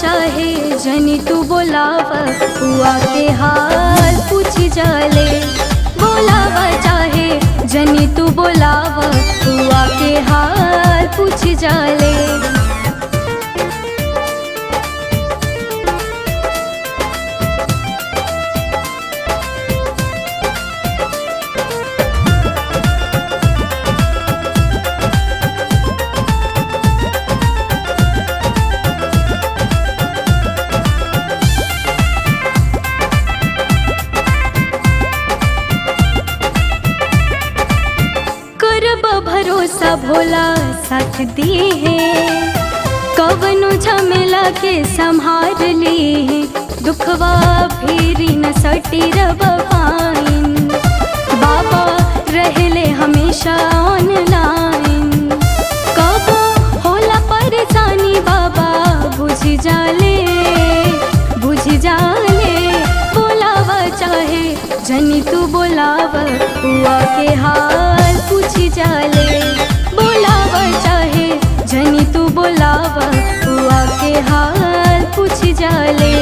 चाहे जनी तू बोलाव, हुआ के हाल पूछ जाले। बोलावा चाहे जनी तू बोलाव, हुआ के हाल पूछ जाले। भरोसा भोला साथ दी है, कवनो झमेला के संभार ली है। दुखवा फेरी न सटी रब पाइन, बाबा रहले हमेशा ऑनलाइन। कबो होला परेशानी बाबा बुझ जाले, बुझ जाले। बोलावा चाहे जनी तू बोलाव, हुआ के हाल पूछ जाले। बोलावा चाहे जनी तू बोलाव, हुआ के हाल पूछ जाले।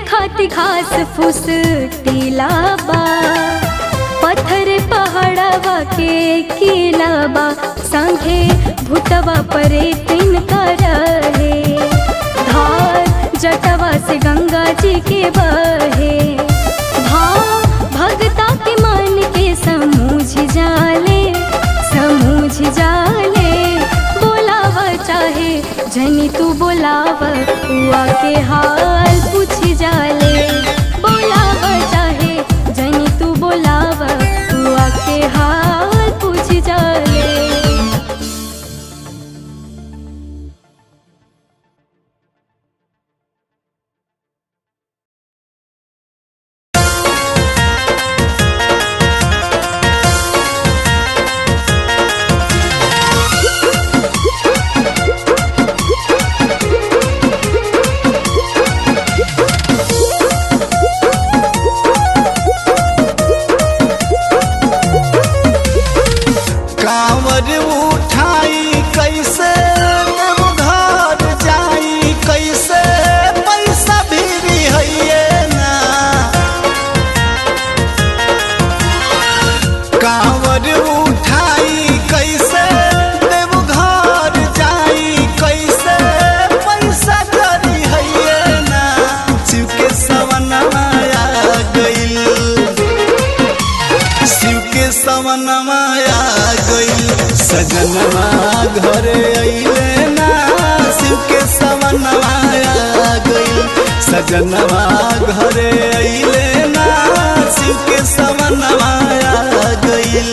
खाती घास फूस टीलाबा, पत्थर पहाड़वा के किलाबा। संगे भूतवा परे तिनका रहे, धार जटवा से गंगा जी के बहे। भाव भगता के मन के समझ जाले, समझ जाले। बोलावा चाहे जनी तू बोलाव, हुआ के हाल पूछ जाले। बोलावा चाहे जनी तू बोलाव, हुआ के हाल पूछ जाले। सजनवा घरे अइले ना, शिव के सवनवा आ गइल। सजनवा घरे अइले ना, शिव के सवनवा आ गइल।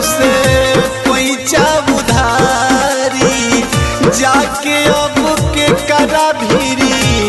से पैचा उधारी जाके अब के करा भीरी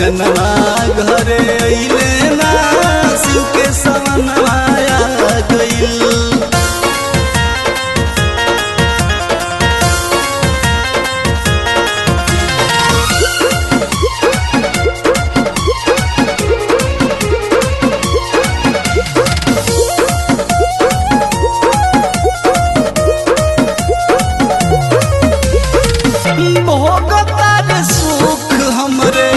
सजनवा घरे अइले ना शिव के सवनवा आ गइल। भोगतार सुख हमरे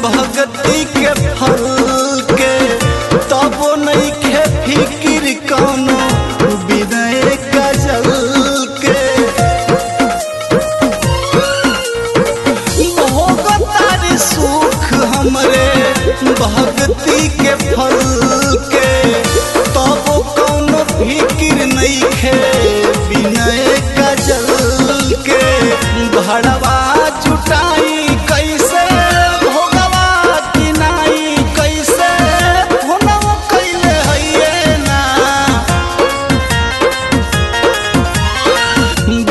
भगती के फल के तबो नहीं खे फिक्र कौनो विनय गजल के। भोगतार सुख हमरे भगती के फल के तबो कौनो फिक्र नहीं खे विनय गजल के। भड़वा जुटाई कैसे भोगवा किनाई कैसे होनव कैले हइये ना।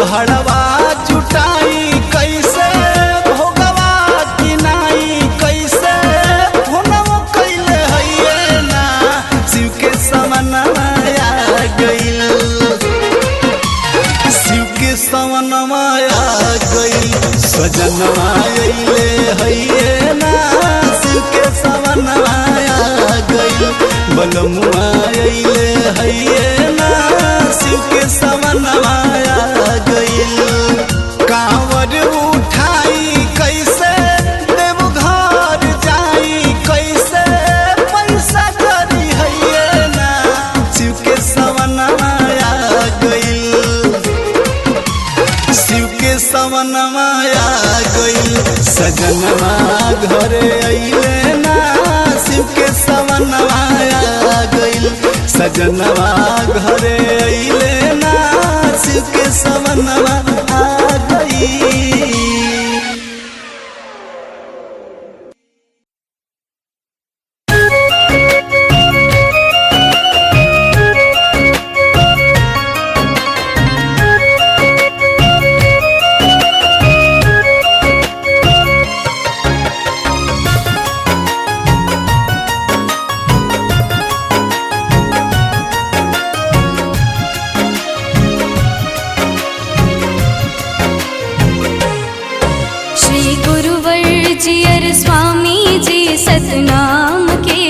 भड़वा जुटाई कैसे भोगवा किनाई कैसे होनव कैले हइये ना। शिव के सवनवा आ गइल, शिव के सवनवा आ गइल। सजनवा अइले हइये ना शिव के सवनवा आ गइल। बलमुआ अइले हइये ना शिव के सवनवा आ गइल। कांवर उठाई कैसे देवघर जाई कैसे पैसा करी हइये ना। शिव के सवनवा आ गइल, शिव के सवनवा आ गइल। सजनवा घरे अइले ना शिव के सवनवा आ गइल। सजनवा घरे अइले ना शिव के सवनवा आ गइल। स्वामी जी सतनाम के,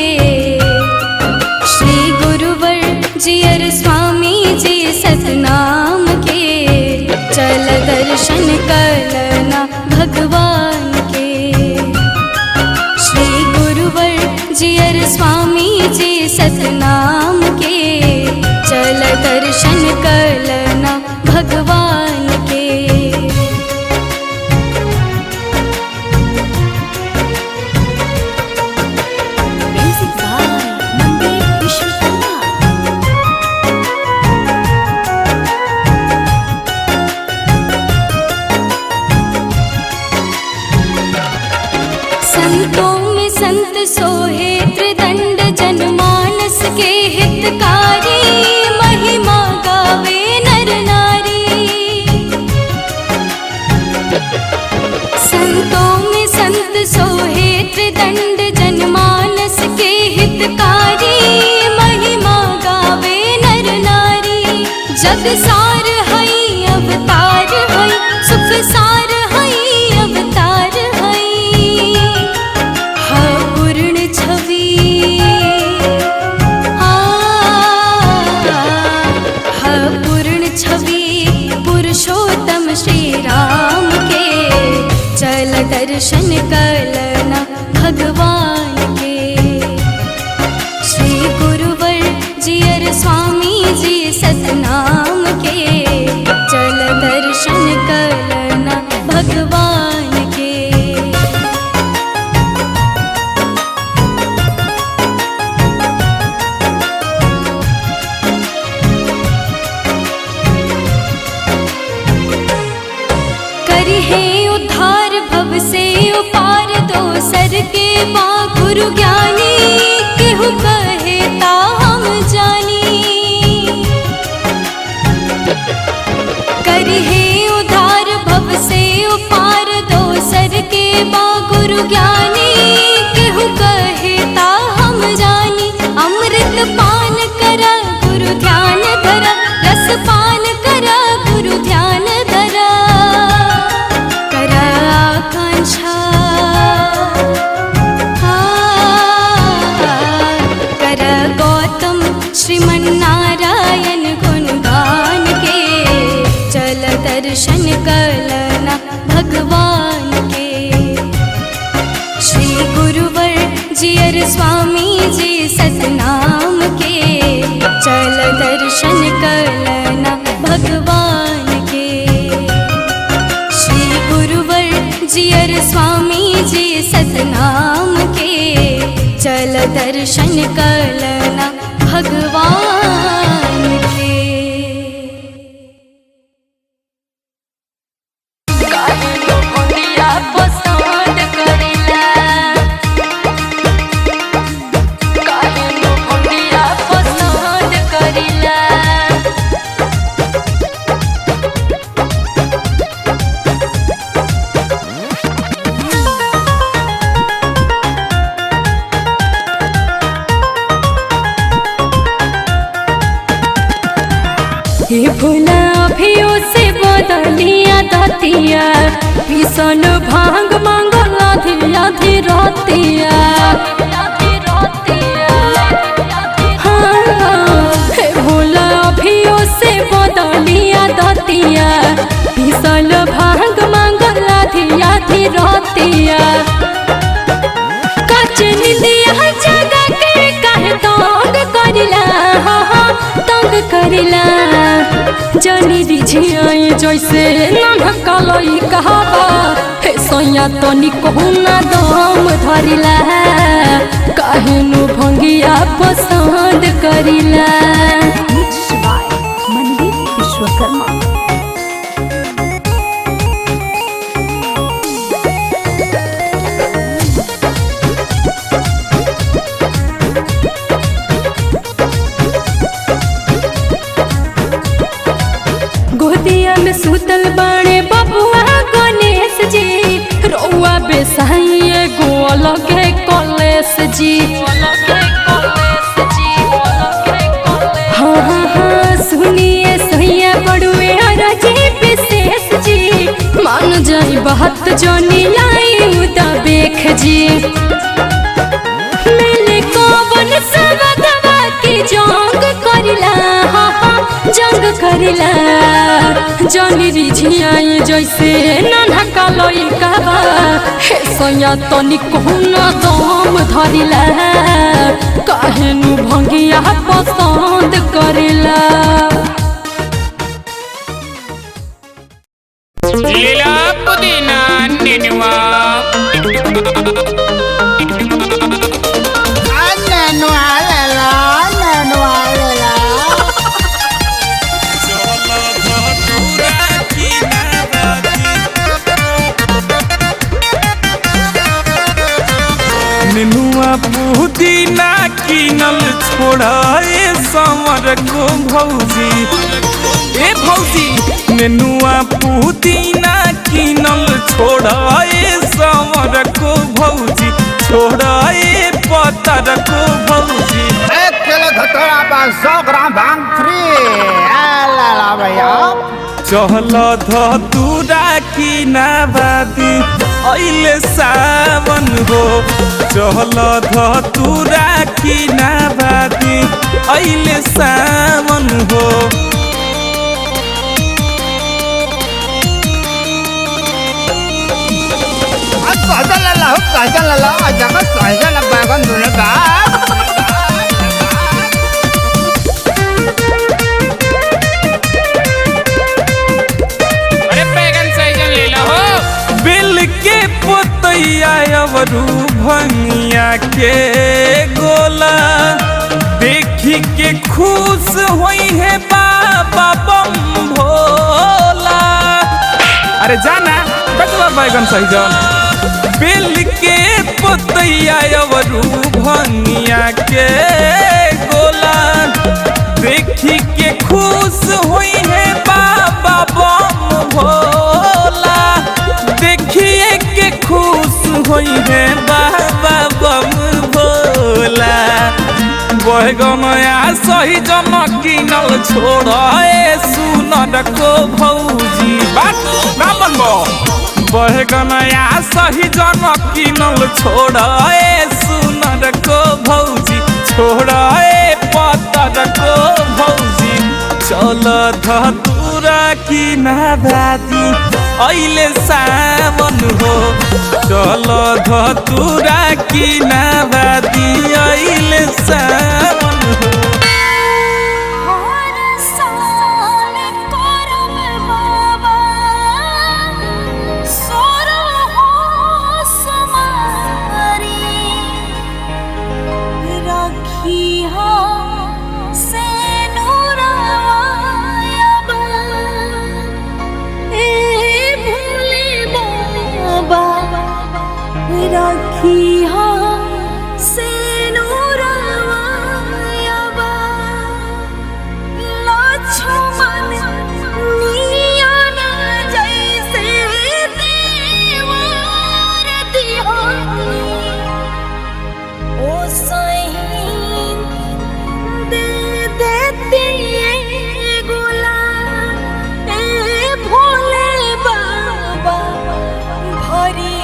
श्री गुरुवर जियर स्वामी जी सतनाम के। चल दर्शन करना भगवान के, श्री गुरुवर जियर स्वामी जी सतनाम के। चल दर्शन करना भगवान के। संतों में संत सोहे त्रिदंड जनमानस के हितकारी। महिमा गावे नर नारी, संतों में संत सोहे त्रिदंड जनमानस के हितकारी। महिमा गावे नर नारी, जग सार हई अवतार हई सुख सार हई अवतार हई। पूर्ण छवि पूर्ण छवि पुरुषोत्तम श्री राम के। चल दर्शन करना भगवान के, श्री गुरुवर जियर स्वामी जी सतनाम के। चल दर्शन करना भगवान के। है उद्धार भव से उपार दो सर के बा गुरु ज्ञानी। केहू कहे ता हम जानी, करी है उद्धार भव से उपार दो सर के बा गुरु ज्ञानी। दर्शन कलना भगवान के। श्री गुरुवर जियर स्वामी जी सतनाम के, चल दर्शन कलना भगवान के। श्री गुरुवर जियर स्वामी जी सतनाम के, चल दर्शन कलना भगवान के। हे भोला अभियो से बदलिया दतिया, भीषण भांग मांगल आधी आधी रतिया। हाँ, हे भोला अभियो से बदलिया दतिया, भीषण भांग मांगल आधी आधी रतिया। कच निंदिया जगा के काहे तंग करिला, तंग करिला। जानी रिझियाई जैसे नमकलई कहबा, हे सैया तनी कहूना दम धरिला, काहेनु भंगिया पसंद करिला। मंदिर विश्वकर्मा। गोदिया में सुतल बाणे बबुआ गणेश जी, रउआ बेसाइए गो अलगे कलेश जी। हाँ हाँ हाँ सुनिए सैया बड़ुए अरजी विशेष जी, मान जाई बात जनी लाई उदा बेख जी। मिले कौन सबदवा की जंग करिला, हाँ हाँ जंग करिला। जानी रिझियाई जैसे नन्हा कालई कहबा, हे सैया तनी कहूना दम धरिला, काहेनु भंगिया पसंद करिला। लीला पुदीना नेनुआ नेनुआ पुदीना किनल छोड़ाए समर को भौजी। ए भौजी नेनुआ पुदीना किनल छोड़ाए समर को भौजी, छोड़ाए पतर को भौजी। 1 किलो धतूरा पर 100 ग्राम भांग फ्री। ला भैया चहल धतूरा की नाबादी अइले सावन हो, चहल धतूरा की नाबादी अइले सावन हो। सहजन ला जगह सहजन बैगन धुने का। अरे बैगन सहजन ले लो हो। बेल के पोतैया अवरू भंगिया के गोला, देखी के खुश होई है बाबा बम भोला। अरे जाना बटवा बैगन सहजन। बेल के पोतैया अवरू भंगिया के गोला, देखी के खुश हुई है बाबा बम भोला। देखिए के खुश हुई है बाबा बम भोला। बैगनया सही जन किनल छोड़े सुनर को भौजी। बात ना बनबो। बैगनया सही जन किनल छोड़े सुनर को भौजी, छोड़े पतर को भौजी। चल धतूर धतुरा की नादादी अइले सावन हो चल धतुरा की नादादी अइले सावन हो राखी से नूरावा लक्ष्मण नियन जैसे देवर दिहानी ओ सही दे देती गुलाम ए भोले बाबा भरी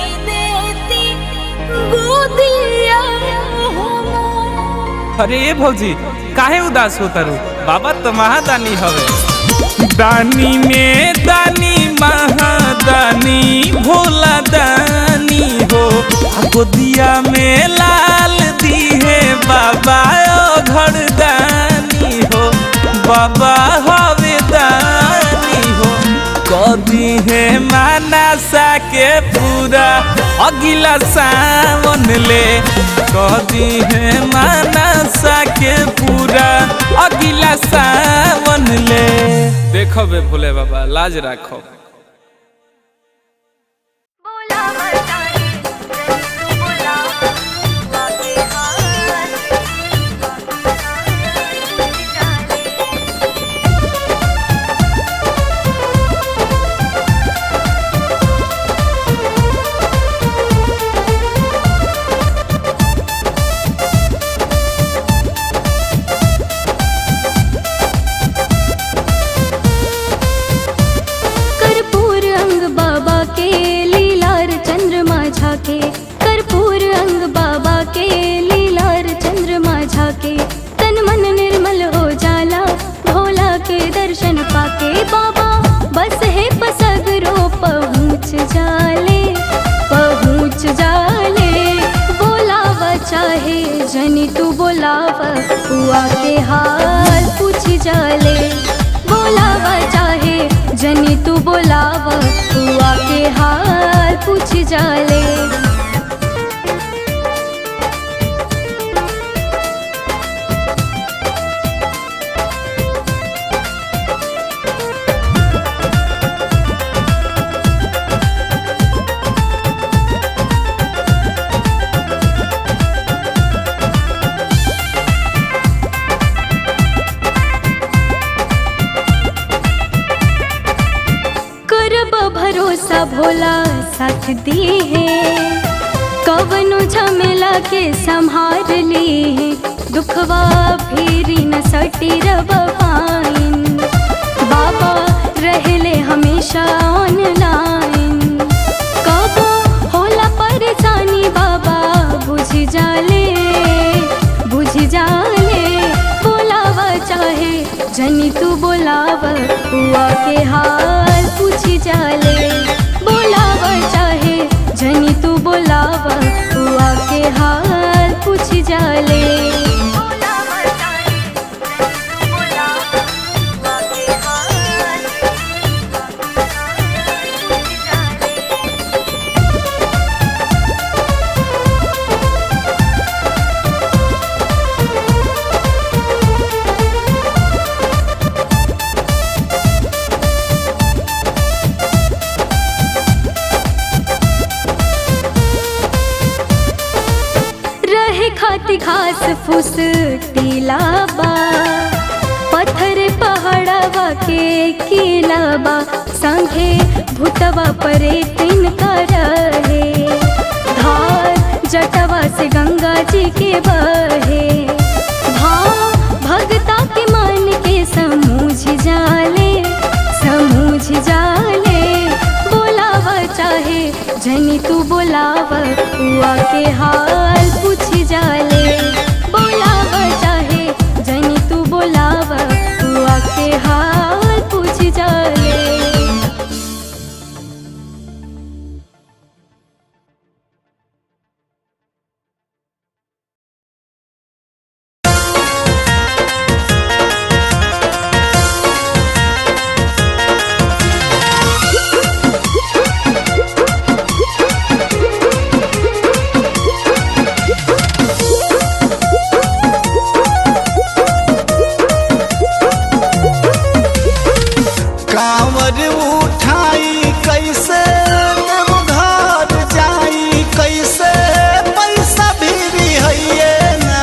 अरे ये भौजी काहे उदास होता रू बाबा तो महादानी हवे दानी में दानी महादानी भोला दानी हो गोदिया में लाल दी है बाबा ओ घर दानी हो बाबा हवे दानी हो कदी है मानसा के पूरा अगिला सावन ले कदी है मानसा के पूरा अगिला सावन ले देखो बे भोले बाबा लाज राखो कर्पूर अंग बाबा के लीलार चंद्रमा झाके तन मन निर्मल हो जाला भोला के दर्शन पाके बाबा बस है पसगरो पहुँच जाले बोलावा चाहे जनी तू बोलावा हुआ के हाल पूछ जाले बोलावा चाहे जनी तू बोलावा हुआ के हाल पूछ जाले भरोसा भोला साथ दी है कवनो झमेला के संभार ली है दुखवा फेरी न सटी रब पाइन बाबा रहले हमेशा ऑनलाइन कबो होला परेशानी बाबा बुझ जाले बोलावा चाहे जनी तू बोलावा हुआ के हाल पूछ जाले बोलावा चाहे जनी तू बोलावा हुआ के हाल पूछ जाले खाती घास फूस टीलाबा पत्थर पहाड़वा के किलाबा संगे भूतवा परे तिनका रहे धार जटवा से गंगा जी के बहे भाव भगता के मन के समूझ जाले बोलावा चाहे जनी तू बोलावा हुआ के हाल पूछ जाले बोलावा चाहे जनी तू बोलावा हुआ के हाल पूछ जाले। कांवर उठाई कैसे घर जाई कैसे पैसा भी है ना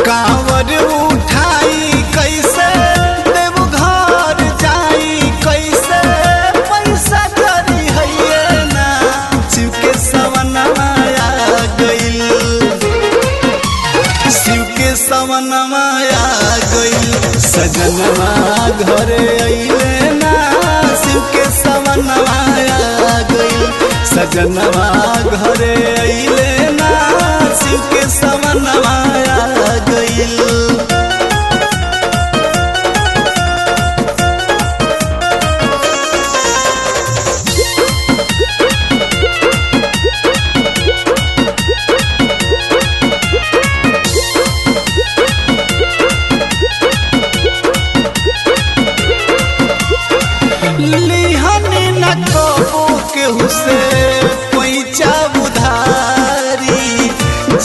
कांवर उठाई कैसे घर जाई कैसे पैसा करी है ना शिव के सवनमा आ गइल शिव के सवनमा आ गइल सजनमा घरे अइले ना शिव के सवनमा आ गइल सजनमा घरे अइले ना शिव के सवनमा आ गइल लिहनी न कबो केहू से पैचा उधारी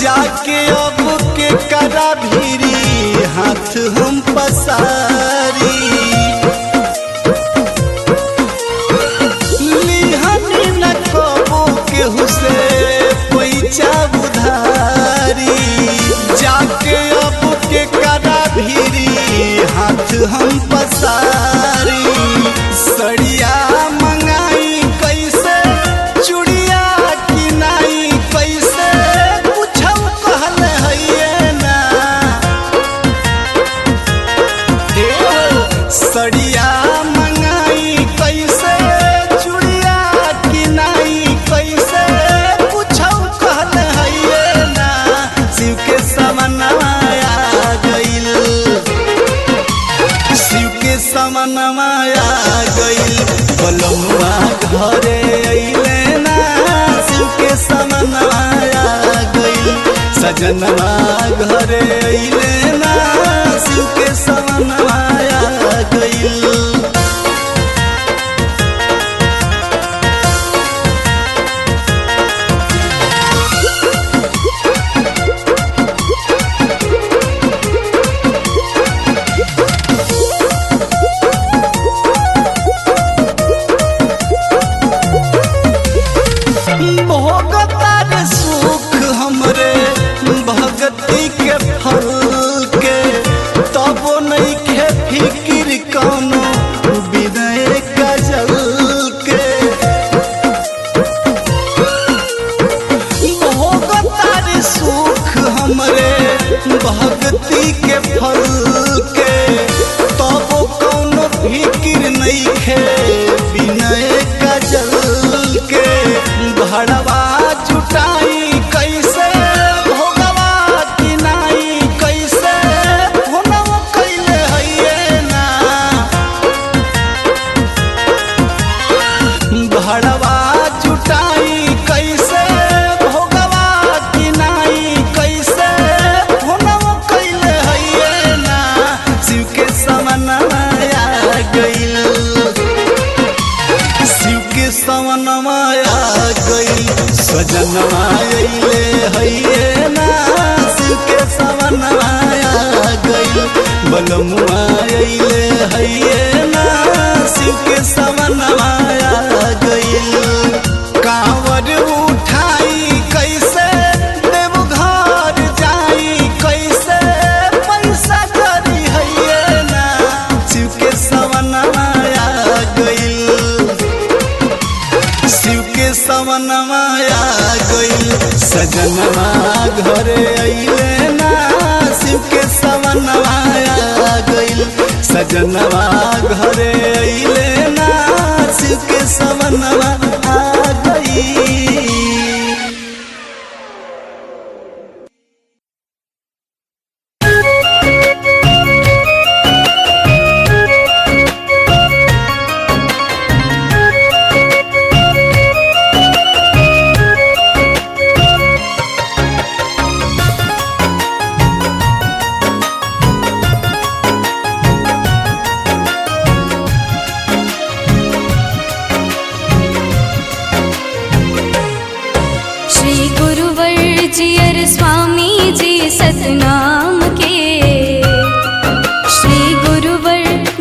जाके अब के करा भीरी हाथ हम पसारी लिहनी न कबो केहू से पैचा उधारी जाके अब के करा भीरी हाथ हम पसारी सड़िया मंगाई कैसे चूड़िया किनाई कैसे पूछौ कहल है ना सड़िया मंगाई कैसे चूड़िया किनाई कैसे पूछौ कहल है ना शिव के सवनमा आ गइल शिव के सवनमा आ गइल बलमुआ घरे अइले ना शिव के सवनमा आ गइल सजनमा घरे अइले ना शिव के सवनमा आ गइल भोगतार सुख हमरे भगती के फल के तबो नहीं खे फिक्र कौनो विनय कजल के भोगतार सुख हमरे भगती के फल के तबो कौनो फिक्र नहीं खे विनय कजल के भड़वा जुटाई कैसे भोगवा किनाई कैसे होनव कैले है ना भड़वा जुटाई कैसे भोगवा किनाई कैसे होनव कैले है ना शिव के सवनमा आ गइल शिव के सवनमा आ गइल सजनमा अइले है ना शिव के सवनमा आ गइल बलमुआ अइले है ना शिव के सवनमा आ गइल कांवर उठाई कैसे देवघर जाई कैसे पैसा करी है ना शिव के सवनमा आ गइल शिव के सवनमा आ गइल सजनमा घरे अइले ना शिव के सवनमा आ गइल सजनमा घरे अइले ना शिव के सवनमा आ गइल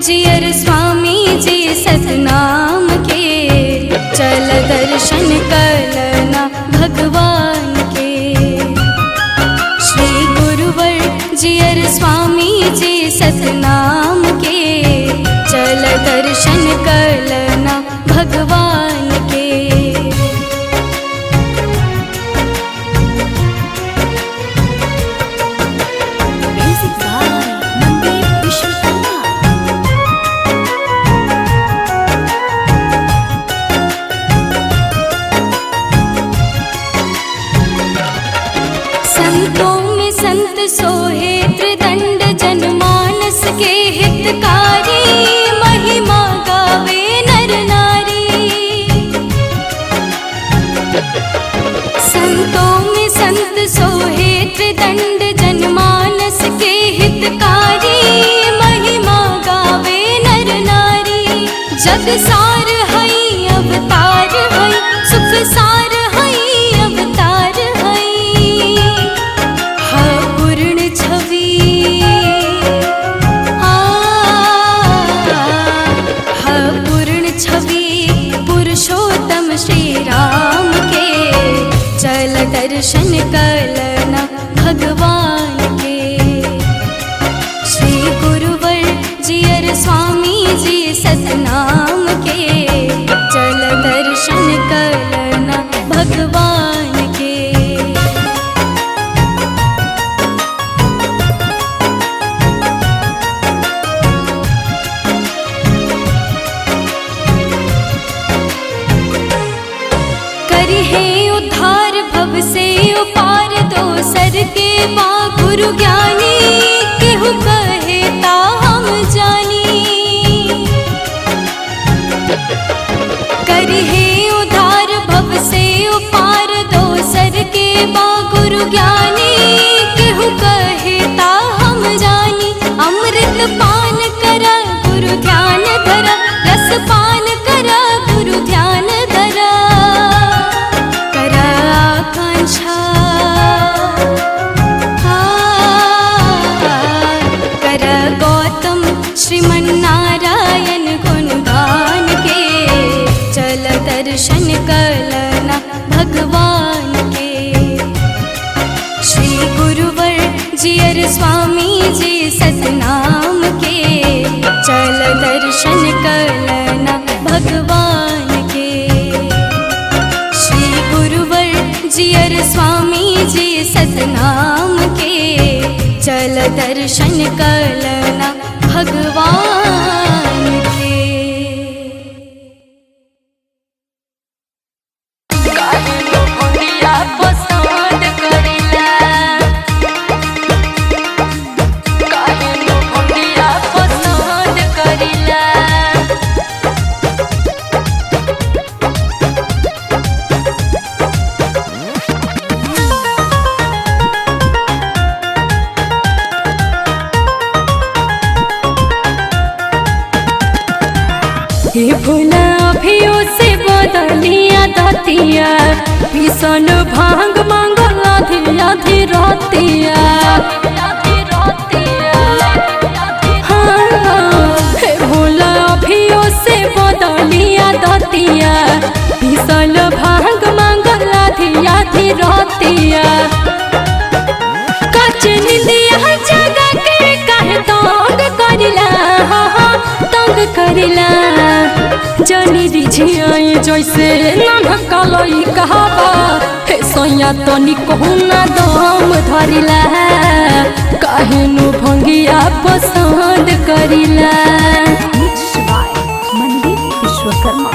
जियर स्वामी जी सतनाम के, चल दर्शन करना भगवान के। श्री गुरुवर जियर स्वामी जी सतनाम के, चल दर्शन करना भगवान के। संतों में संत सोहे त्रिदंड जनमानस के हितकारी, महिमा गावे नर नारी। संतों में संत सोहे त्रिदंड जनमानस के हितकारी, महिमा गावे नर नारी। जग सार हई अवतार हई, सुख सार हई अवतार हई। हा पूर्ण छवि हा पूर्ण छवि पुरुषोत्तम श्री राम के, चल दर्शन करना भगवान के। श्री गुरुवर जियर स्वामी जी सतनाम के, चल दर्शन करना भगवान के। करी है उद्धार भव से उपार, दोसर के बा गुरु ज्ञानी, केहू कहे ता हम जानी। करी है उद्धार भव से उपार, दोसर के बा गुरु ज्ञानी, केहू कहे ता हम जानी। अमृत पान करा गुरु ध्यान धरा, रस पान करा गुरु ध्यान धरा। करा आकांक्षा करा गौतम श्रीमन्नारायण गुणगान के, चल दर्शन करना भगवान के। श्री गुरुवर जियर स्वामी जी सतनाम के, चल दर्शन करना भगवान के। श्री गुरुवर जियर स्वामी जी सतनाम के, चल दर्शन करना भगवान के। हे भोला अभियो से बदलिया दतिया, भीषण भांग मांगल आधी आधी रतिया। हाँ, हे भोला अभियो से बदलिया दतिया, भीषण भांग मांगल आधी आधी रतिया। कच निंदिया जगा के काहे तंग करिला, तंग करिला। जानी रिझियाई जैसे नमकलई कहबा, हे सैया तनी कहूना दम धरिला। काहेनु भंगिया पसंद करिला। मंदिर विश्वकर्मा।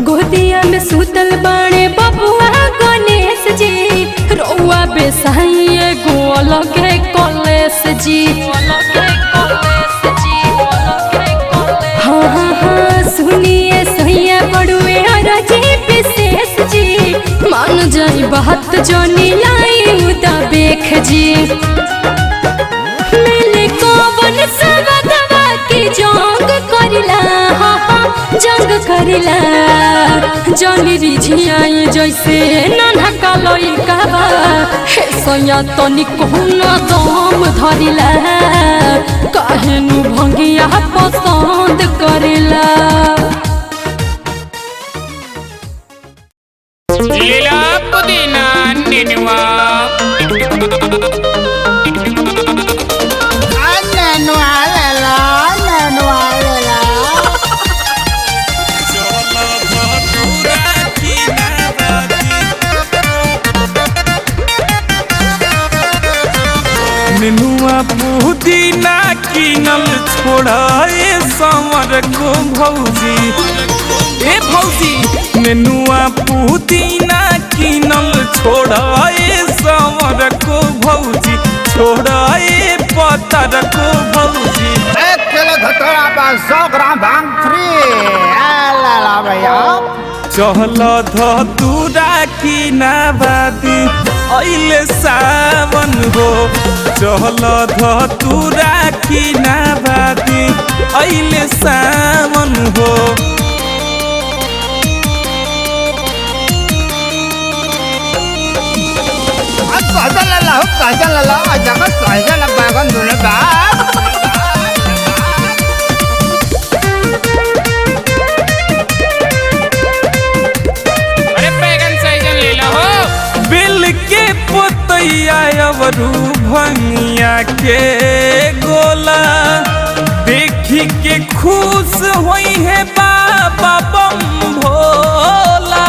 गोदिया में सुतल बाणे बबुआ गणेश जी, रउआ बेसाइए गो अलगे कलेश जी। हाँ हाँ हाँ सुनिए सैया बड़ुए राजी विशेष जी, मान जाई बात जनी लाई उदा बेख जी। मिले कौन सबदवा की जोंग करिला, धरिला जनी रिझियाई जैसे नन्हा कालोई काबा हे सैया तनी कोना दम धरिला काहे नु भंगिया पसंद करिला लीला पुदीना नेनुआ नेनुआ पुदीना किनल छोड़ाए समर को भौजी ए भौजी नेनुआ पुदीना किनल छोड़ाए समर को भौजी छोड़ाए पतर को भौजी 1 किलो धतूरा पर 100 ग्राम भांग फ्री ला भैया चहल धतूरा की नाबादी अइले सावन हो चहल धतूरा की नाबादी अइले सावन हो सहजन ला जगह सहजन बागन दुने बा बिल के पोतैया अवरू भंगिया के गोला देखी के खुश होई है बाबा बम भोला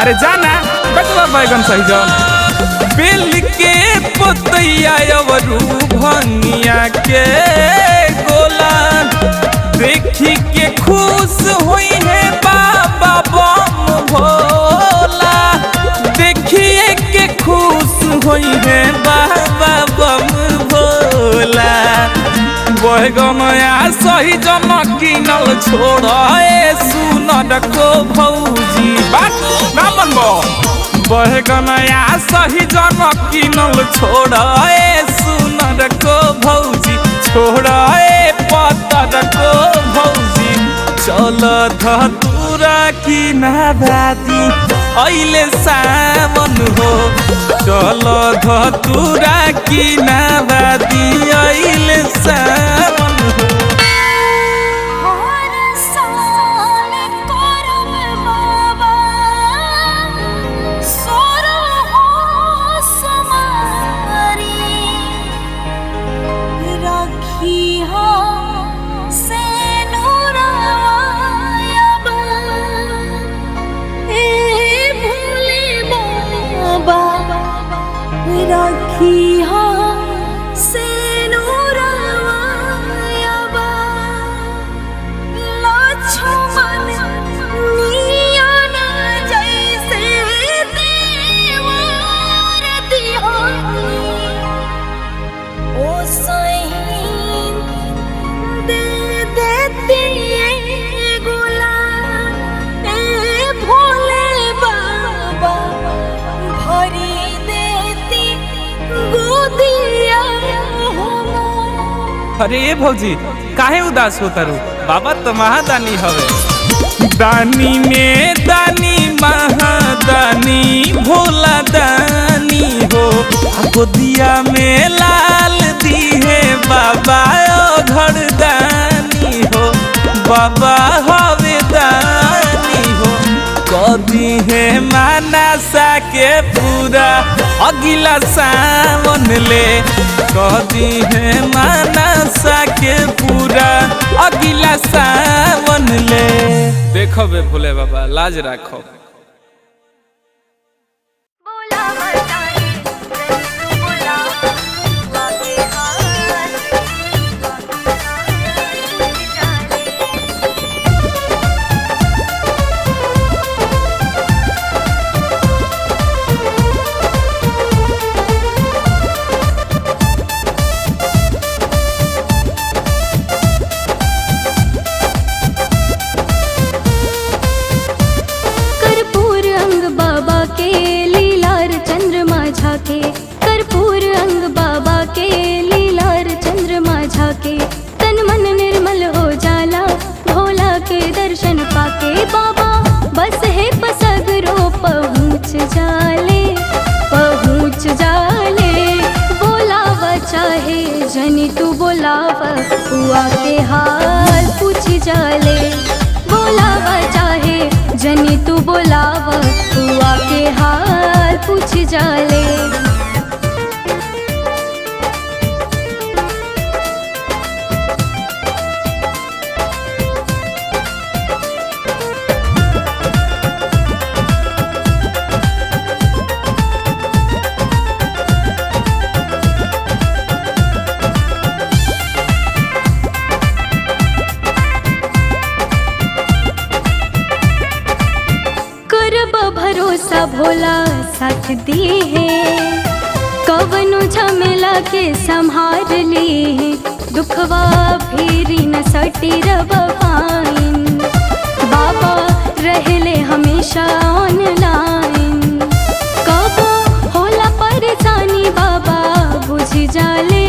अरे जाना बटवा बैगन सही जाओ बिल के पोतैया अवरू भंगिया के गोला देखी के खुश होई है बाबा बम भोला देखिए के खुश होई है बाबा बम भोला बैगनया सही जन किनल छोड़े सुनर को भौजी बात ना मनबो बैगनया सही जन किनल छोड़े सुनर को भौजी छोड़े पतर को भौजी चल धतूरा की नाबादी अइले सावन हो चल धतूरा की नाबादी अइले सावन हो राखी हो से लक्ष्मण नियन जैसे देवर दिहानी ओ सही दे देती गुलाम ए भोले बाबा भरी अरे ये भौजी काहे उदास होता रू बाबा तो महादानी हवे दानी में दानी महादानी भोला दानी हो गोदिया में लाल दी है बाबा घर दानी हो बाबा हवे दानी हो कदी है मानसा के पूरा अगिला सावन ले कदी है मानसा के पूरा अगिला सावन ले देखो बे भोले बाबा लाज राखो कर के बाबा बस है पसगरो पहुँच जाले बोलाव चाहे जनी तू बोलाव हुआ के हाल पूछ जाले बोलाव चाहे जनी तू बोलाव हुआ के हाल पूछ जाले। भरोसा भोला साथ दी है कवनो झमेला के संभार ली है दुखवा फिरी न सटी रब पाइन बाबा रहले हमेशा ऑनलाइन कबो होला परेशानी बाबा बुझ जाले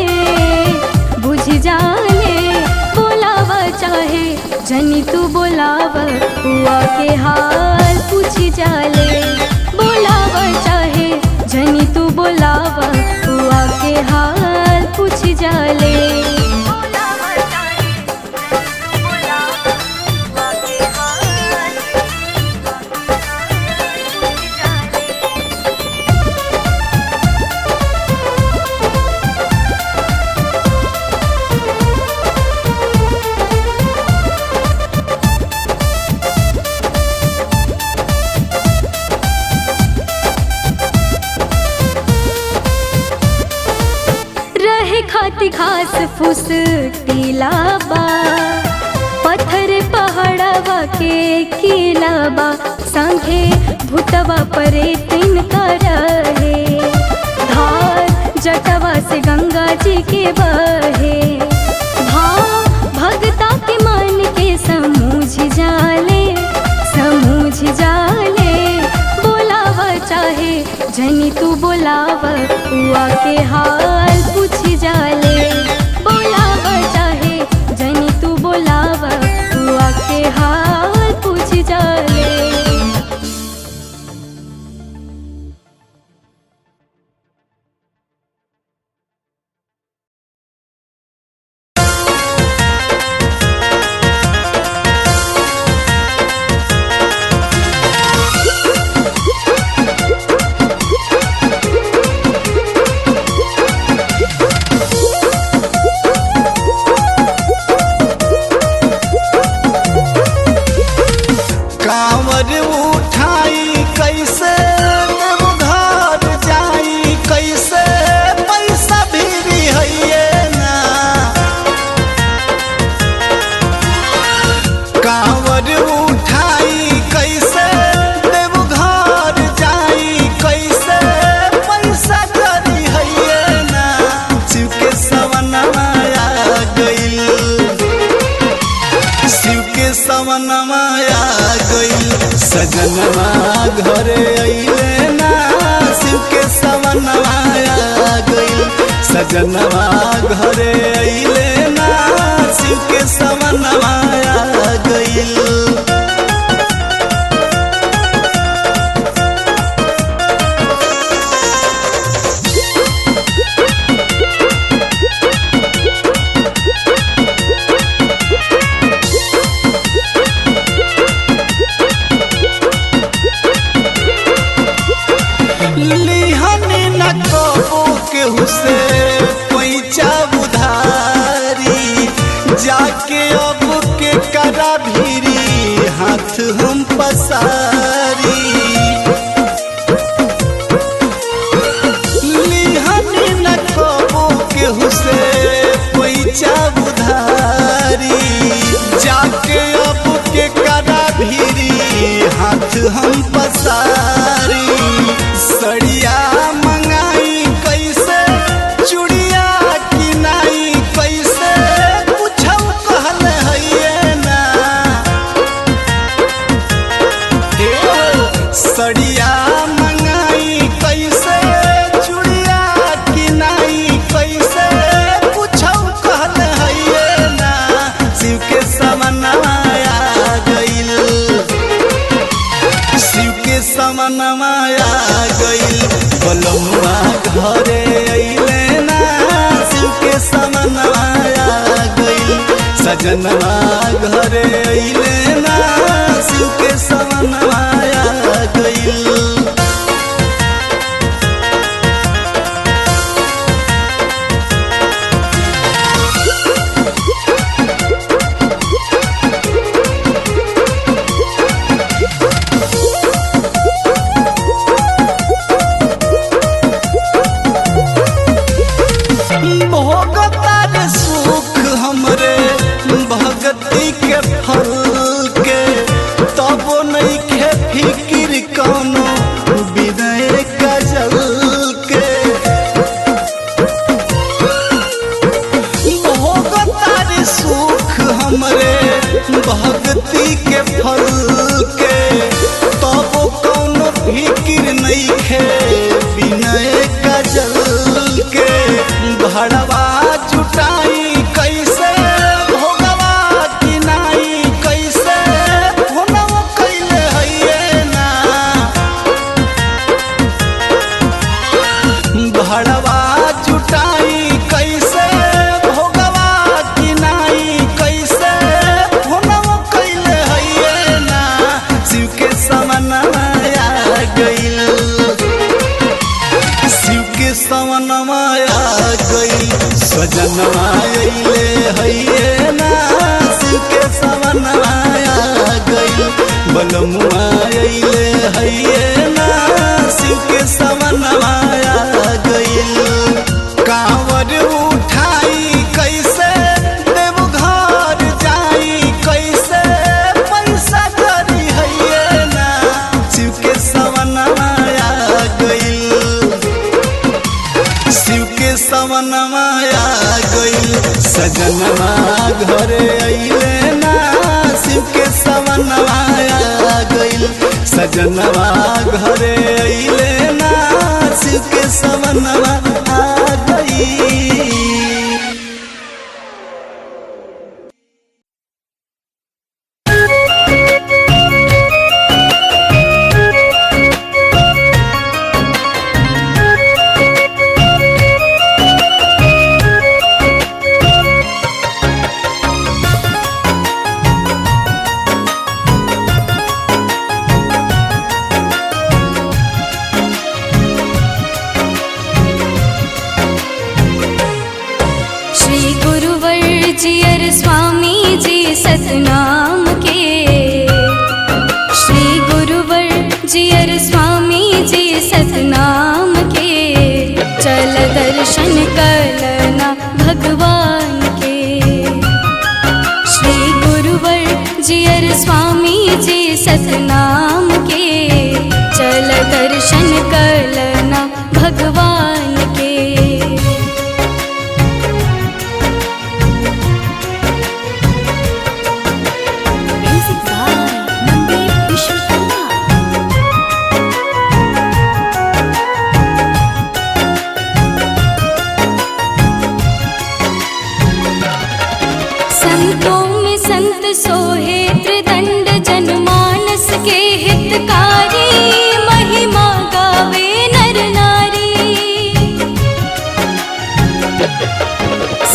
बोलावा चाहे जनी तू बोलाव हुआ के हाल पूछ जाले बोलावा चाहे जनी तू बोलाव हुआ के हाल पूछ जाले। खाती घास फूस टीलाबा पत्थर पहाड़वा के किलाबा संगे भूतवा परे तीन रहे धार जटवा से गंगा जी के बहे भगता के मन के समूझ जाले बोलावा चाहे जनी तू बोलाव हुआ के हाल पूछ जाले बोलावा चाहे जनी तू बोलाव हुआ के हाल पूछ जाले। सजनवा घरे अइले ना शिव के सवनवा आ गइल सजनवा घरे अइले ना शिव के सवनवा आ गइल। से पैचा उधारी जाके अब के करा भीरी हाथ हम पसारी लिहनी न कबो केहू से पैचा उधारी जाके अब के करा भीरी हाथ हम पसारी सड़िया मंगाई कैसे चूड़िया किनाई कैसे पूछौ कहले हइए ना सड़िया मंगाई कैसे चूड़िया किनाई कैसे पूछौ कहले हइए ना शिव के सवनवा आ गइल घरे अइले ना शिव के समनवा आ गइल सजनवा घरे अइले ना शिव के समनवा आ गइल। भोगतार सुख हमरे भगती के फल के तबो नहीं खे फिक्र कौनो विनय कजल के। भोगतार सुख हमरे भगती के फल के तबो कौनो फिक्र नहीं खे विनय कजल के। भड़वा जुटाई कैसे भोगवा किनाई कैसे होनवा कैले हइये ना। भड़वा जुटाई कैसे भोगवा किनाई कैसे होनवा कैले हइये ना। शिव के समनवा आ गइल शिव के समनवा आ गइल सजनवा अइले हइये ना शिव के समनवा आ गइल बलमुआ अइले हइये ना शिव के समनवा आ गइल। कांवर उठाई कैसे देवघर जाई कैसे पैसा करी हइये ना शिव के समनवा आ गइल शिव के समनवा आ गइल सजनवा घरे अइले ना शिव के समनवा आ गइल सजनवा घरे अइले ना शिव के समनवा आ गइल। स्वामी जी सतनाम के श्री गुरुवर जियर स्वामी जी सतनाम के चल दर्शन करना भगवान के। श्री गुरुवर जियर स्वामी जी सतनाम के चल दर्शन करना भगवान के। संतों में संत सोहे त्रिदंड जनमानस के हितकारी महिमा गावे नर नारी।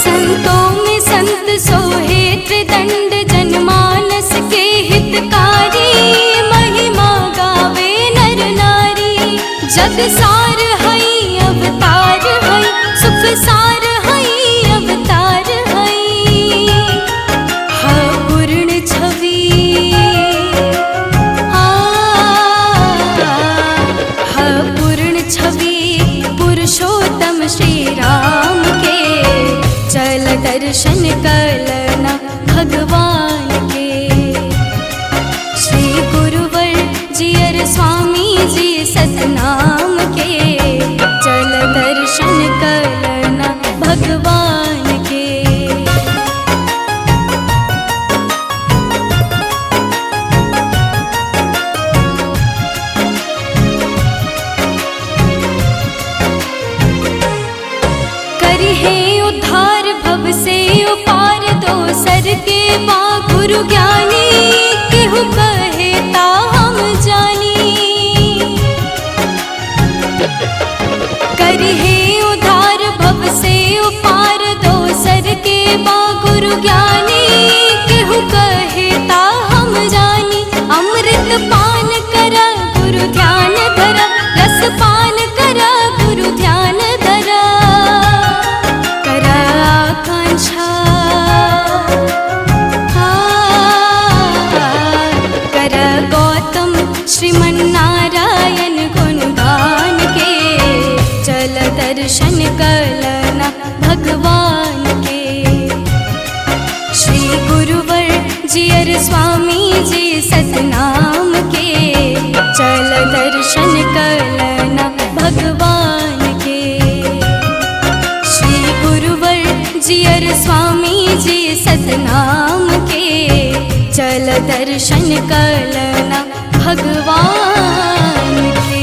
संतों में संत सोहे त्रिदंड जनमानस के हितकारी महिमा गावे नर नारी। जग सार हई अवतार हई सुख सार हई अवतार श्री राम के चल दर्शन करना भगवान के। श्री गुरुवर जियर स्वामी जी सतनाम के चल दर्शन करना भगवान के। उद्धार भव से उपार दो सर के बा गुरु ज्ञानी केहू कहता हम जानी। करिहे गुरु ज्ञानी केहू कहता हम जानी। अमृत पान कर गुरु ध्यान धर, रस पान कर गुरु ध्यान धर। कर आकांक्षा कर गौतम श्रीमन्नारायण गुणगान के। चल दर्शन कलना भगवान के। श्री गुरुवर जियर स्वामी जी सतनाम के। चल दर्शन कलना भगवान के। श्री गुरुवर जियर स्वामी जी सतनाम के। चल दर्शन कलना भगवान के।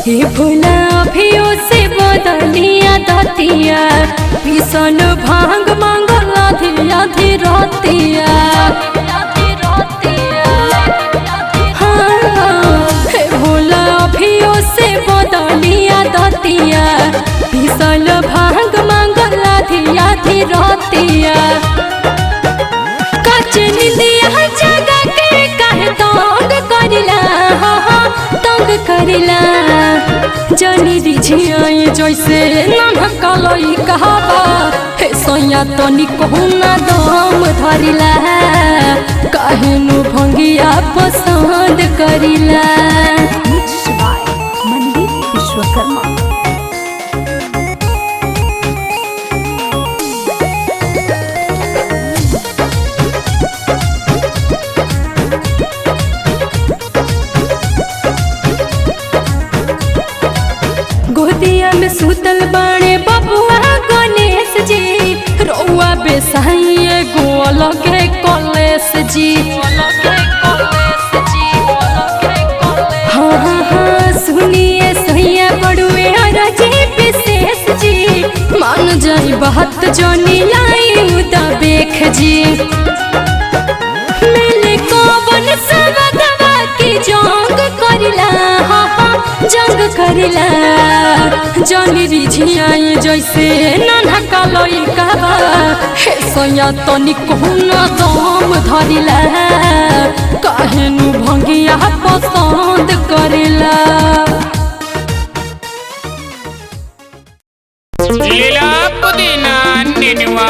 हे भोला अभियो से बदलिया दतिया। भीषण भांग मांगल आधी आधी रतिया। हे भोला अभियो से बदलिया दतिया। भीषण भांग मांगल आधी आधी रतिया। कच निंदिया जगा के काहे तंग करिला। तंग करिला जनी रिझियाई जैसे नमकलई कहबा। हे सैया तनी कहूना दम धरिला। काहेनु भंगिया पसंद करिला। मंदिर विश्वकर्मा। गोदिया में सुतल बाणे बबुआ गणेश जी। रउआ बेसाइए गो अलगे कलेश जी। हाँ हाँ हाँ सुनिए सैया बड़ुए अरजी विशेष जी। मान जाई बात जनी लाई उदा बेख जी। मिले कौन सबदवा की जंग करिला। हाँ हाँ जंग करिला जनी रिझियाई जैसे नन्हा कालई कहबा। हे सैया तनी कहूना दम धरिला। काहेनु भंगिया पसंद करिला। लीला पुदीना नेनुआ।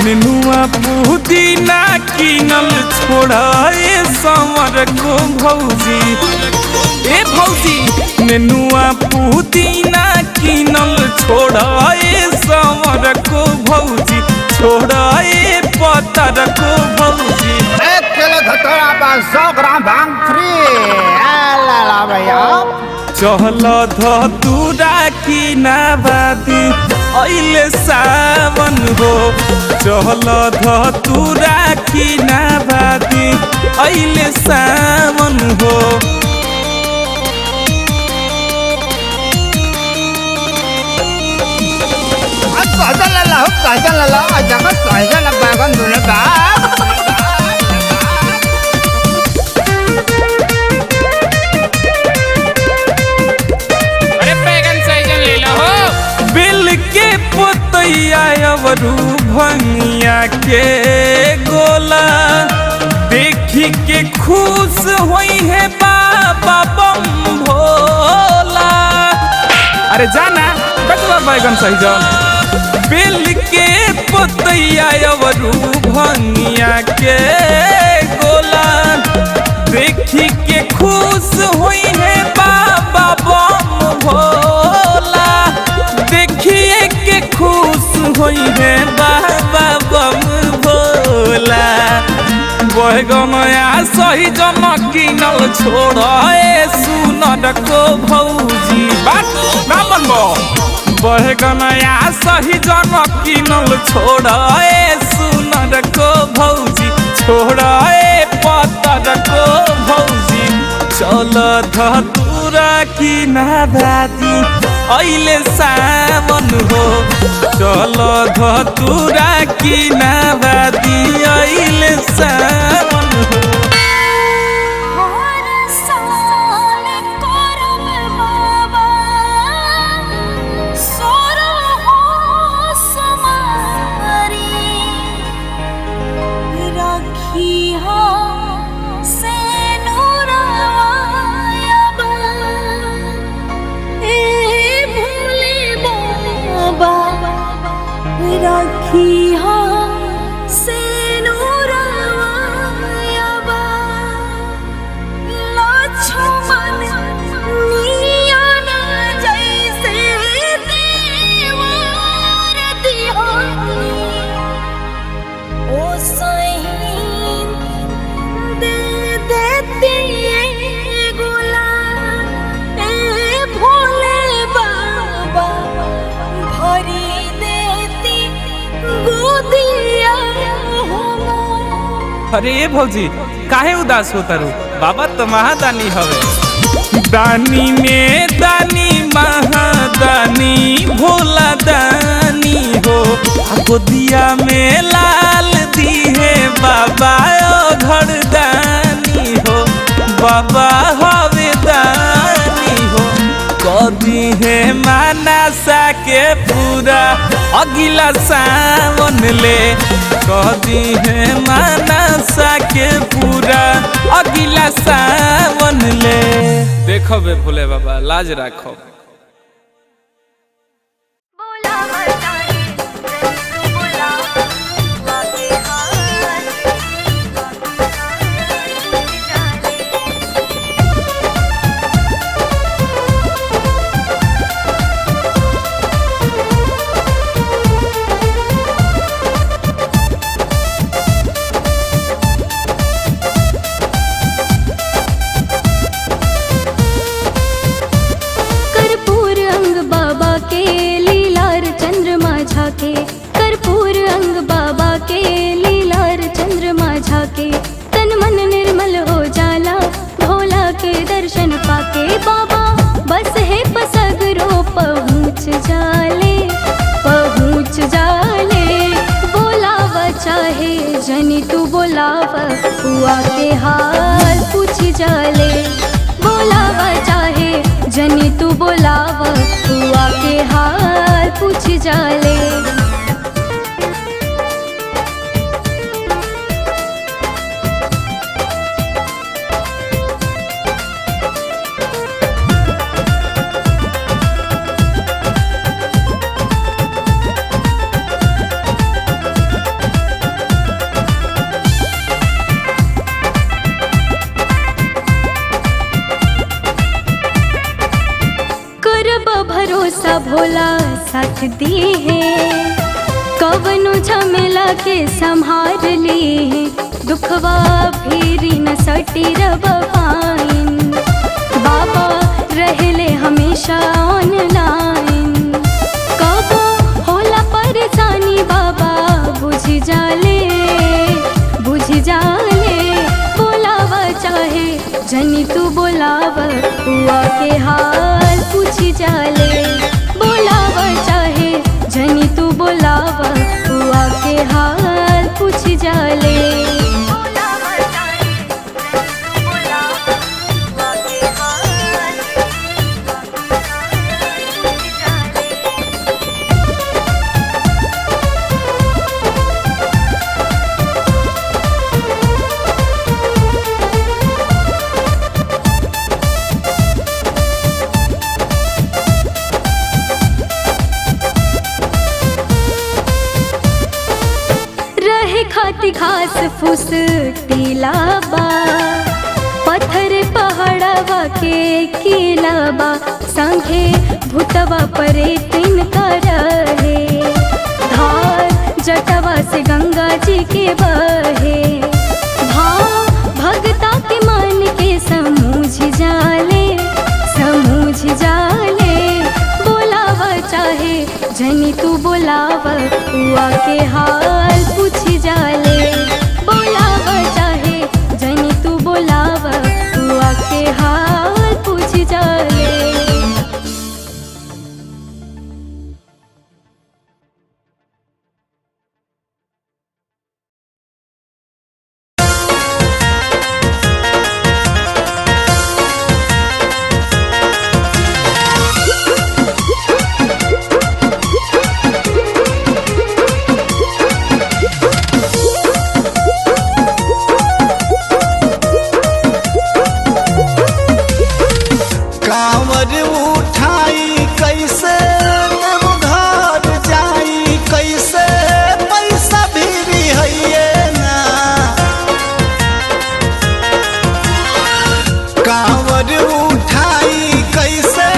नेनुआ पुदीना किनल छोड़ाए संवर को भौजी। ए भौजी नेनुआ पुदीना किनल छोड़ाए संवर को भौजी। छोड़ाए पतर को भौजी। 1 किलो धतूरा पर 100 ग्राम भांग फ्री। ला भैया चहल धतूरा की नाबादी अइले सावन हो। चहल धतूरा की नाबादी अइले सावन हो। सहजन जगह सहजन बैगन दुने बा। अरे बैगन सहजन ले लो हो। बिल के पोतैया अवरू भंगिया के गोला। देखी के खुश होई है बाबा बम भोला। अरे जाना बटवा बैगन सहजन। बिल के पोतैया अवरू भंगिया के गोला। देखी के खुश हुई है बाबा बम भोला। देखिए के खुश हुई है बैगनया सही जन किनल छोड़ सुनर को भौजी बात ना मनबो बैगनया सही जन किनल छोड़ सुनर को भौजी छोड़ पतर को भौजी चल धतुरा की नादादी ऐले सावन हो चल धतुरा की नादादी ऐले सावन हो राखी हो से लक्ष्मण नियन जैसे देवर दिहानी ओ सही दे देती गुलाम ए भोले बाबा भरी अरे ये भौजी काहे उदास होता रू बाबा तो महादानी हवे दानी में दानी महादानी भोला दानी हो गोदिया में लाल दी है बाबा घर दानी हो बाबा हवे दानी हो कदी है मानसा के पूरा अगिला सावन ले कदी है मानसा के पूरा अगिला सावन ले देखो बे भोले बाबा लाज राखो कर्पूर अंग बाबा के लीलार चंद्रमा झाके तन मन निर्मल हो जाला भोला के दर्शन पाके बाबा बस है पसगरो पहुँच जाले बोलावा चाहे जनी तू बोलावा हुआ के हाल पूछ जाले बोलावा चाहे जनी तू बोलावा हुआ के हाल पूछ जाले भरोसा भोला साथ दी है कवनो झमेला के संभार ली है दुखवा फिरी न सटी रब पाइन बाबा रहले हमेशा ऑनलाइन कबो होला परेशानी बाबा बुझ जाले बोलावा चाहे जनी तू बोलावा हुआ के हाल पूछ जाले बोलावा चाहे जनी तू बोलावा हुआ के हाल पूछ जाले खाती घास फूस टीलाबा पत्थर पहाड़वा के किलाबा संगे भूतवा परे तीन रहे धार जटवा से गंगा जी के बहे भाव हुआ के हाल पूछ जाले। बोलाव चाहे जनी तू बोलाव, हुआ के हाल पूछ जाले। कांवर उठाई कैसे घर जाई कैसे, पैसा भी है ना। कांवर उठाई कैसे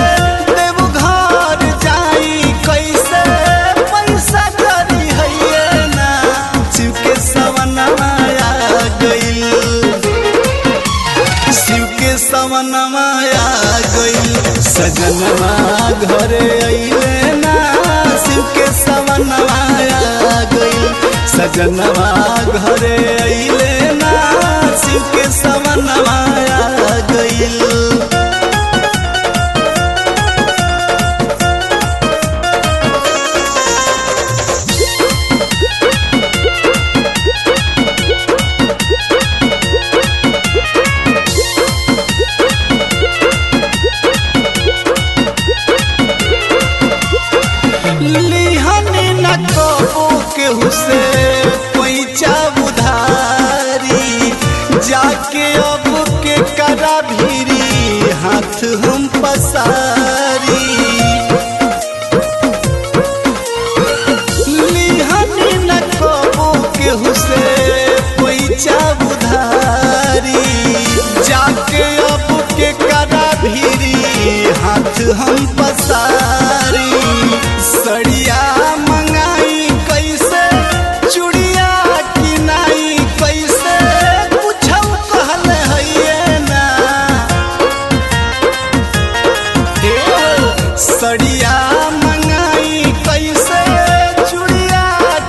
देवघर जाई कैसे, पैसा करी है ना। शिव के सवनमा आ गइल, शिव के सवनमा आ गइल, सजनवा घरे अइले ना। शिव के सवनमा आ गइल, सजनवा घरे अइले ना। शिव के सवनमा आ गइल। लिहनी न कबो केहू से पैचा उधारी, जाके अब के करा भीरी हाथ हम पसारी। लिहनी न कबो केहू से पैचा उधारी, जाके अब के करा भीरी हाथ हम पसारी। सड़िया मंगाई कैसे, चूड़िया किनाई कैसे, पूछौ कहले है ना। सड़िया मंगाई कैसे, चूड़िया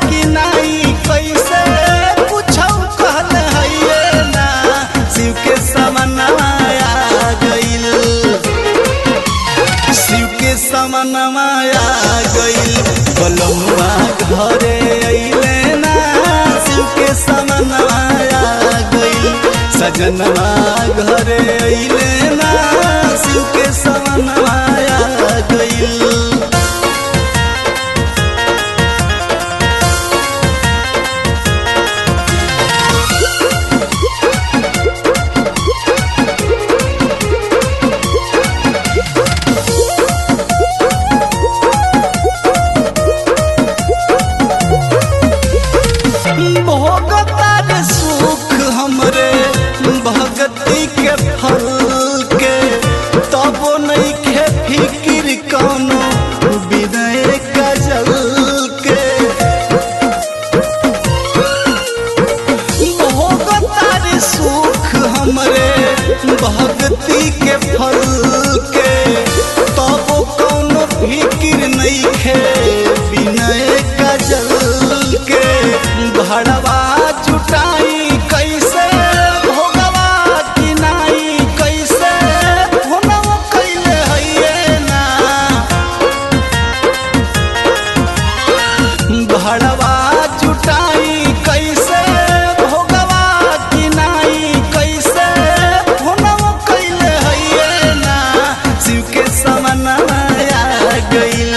किनाई कैसे, पूछौ कहले है ना। शिव के सवनमा आ गइल, शिव के सवनमा आ गइल, बलमुआ घरे अइले ना। शिव के सवनमा आ गइल, सजनवा घरे अइले ना। शिव के सवनमा आ गइल। भोगतार सुख हमरे भगती के फल के, तबो नहीं खे फिक्र कौनो विनय कजल के। भोगतार सुख हमरे भगती के फल के, तबो कौनो फिक्र नहीं खे विनय कजल के। भड़वा जुटाई कैसे, भोगवा किनाई कैसे, होनवा कैले है ना। भड़वा जुटाई कैसे, भोगवा किनाई कैसे, होनवा कैले है ना। शिव के सवनमा आ गइल,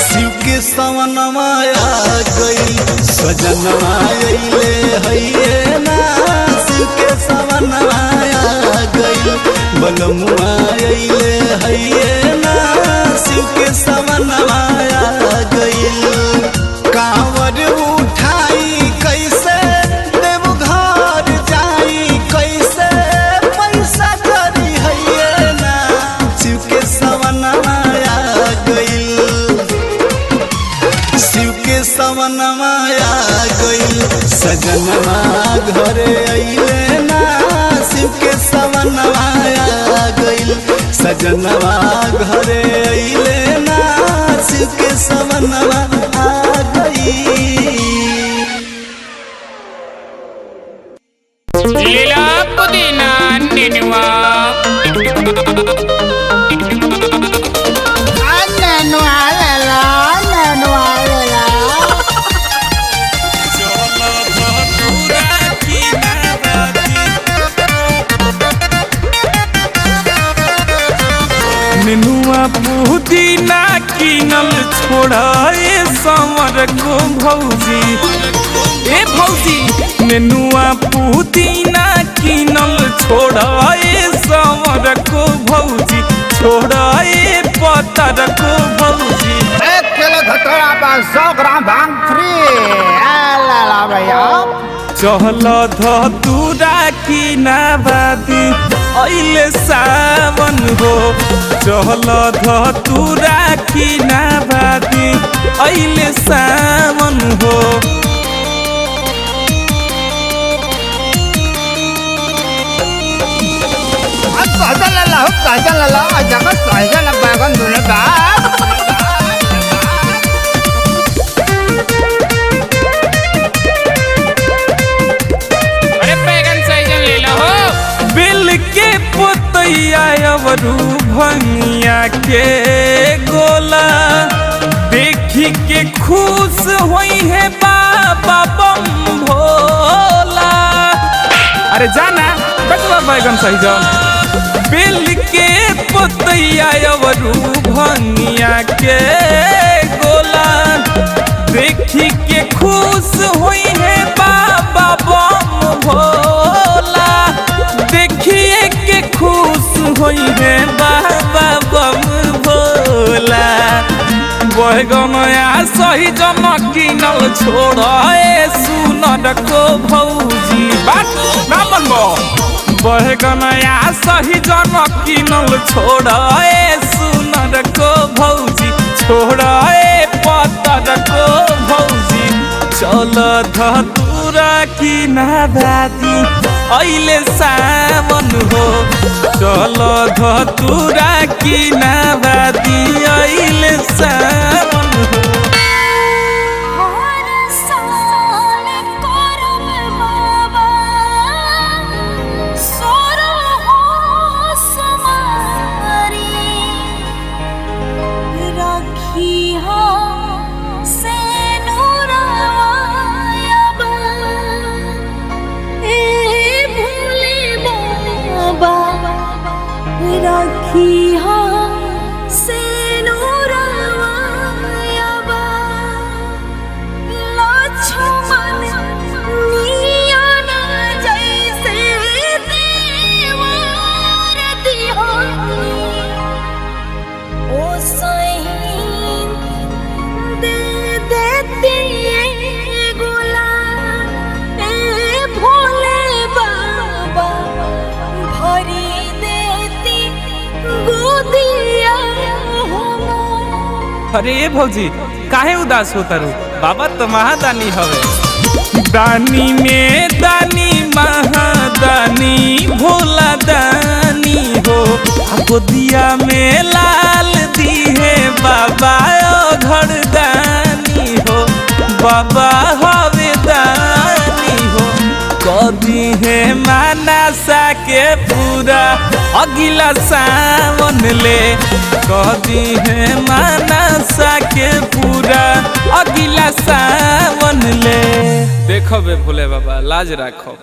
शिव के सवनमा आ गइल, सजनवा अइले है ना। शिव के सवनमा आ गइल, बलमुआ अइले है ना। शिव के सवनमा आ गइल। कांवर उठाई कैसे देवघर जाई कैसे, पैसा करी है ना। शिव के सवनमा आ गइल, शिव के सवनमा आ गइल, सजनवा घरे अइले ना। शिव के सवनमा आ गइल, सजनवा घरे अइले ना। शिव शिव के सवनवा आ गई। लीला पुदीना नेनुआ नेनुआ ले ला, नेनुआ ले ला। नेनुआ पुदीना किनल छोड़ाए समर को भौजी। ए भौजी नेनुआ पुदीना किनल छोड़ाए समर को भौजी, छोड़ाए पतर को भौजी। 1 किलो धतूरा पर 100 ग्राम भांग फ्री। ले ला भैया। चहल धतूरा की नाबादी अइले सावन हो, चहल धतूरा की नाबादी अइले सावन हो। सहजन ले ला, सहजन ले ला, जगह सहजन बैगन दूल्हे का। अरे बैगन सहजन ले लो हो। बिल के पोतैया अवरू भंगिया के गोला देखी के खुश होई है बाबा बम भोला। अरे जाना बटवा बैगन सहजन। बिल के पोतैया अवरू भंगिया के गोला देखी के खुश होई है बाबा बम भोला, देखिए के खुश होई है बाबा बम भोला। बैगनया सही जन किनल छोड़े सुनर को भौजी। बात ना बनबो। बैगनया सही जन किनल छोड़े सुनर को भौजी, छोड़े पतर को भौजी। चल धतूरा की नाबादी अइले सावन हो, चल धतूरा की नाबादी अइले सावन हो। हर साल करम बाबा सोरो हो समारी, राखी हो से नूरायबा। ए भोले बाबा राखी हो से नूरायबा। लक्ष्मण नियन जैसे देवर दिहानी, ओ सही दे देती गुलाम। ए भोले बाबा भरी देती गोदिया हमार। अरे ए भौजी काहे उदास होता रू, बाबा तो महादानी हवे। दानी में दानी महादानी भोला दानी हो, गोदिया में लाल दी है बाबा ओ घर दानी हो, बाबा हवे दानी हो। कदी है मानसा के पूरा अगिला सावन ले, कदी है मानसा के पूरा अगिला सावन ले। देखो बे भोले बाबा लाज राखो।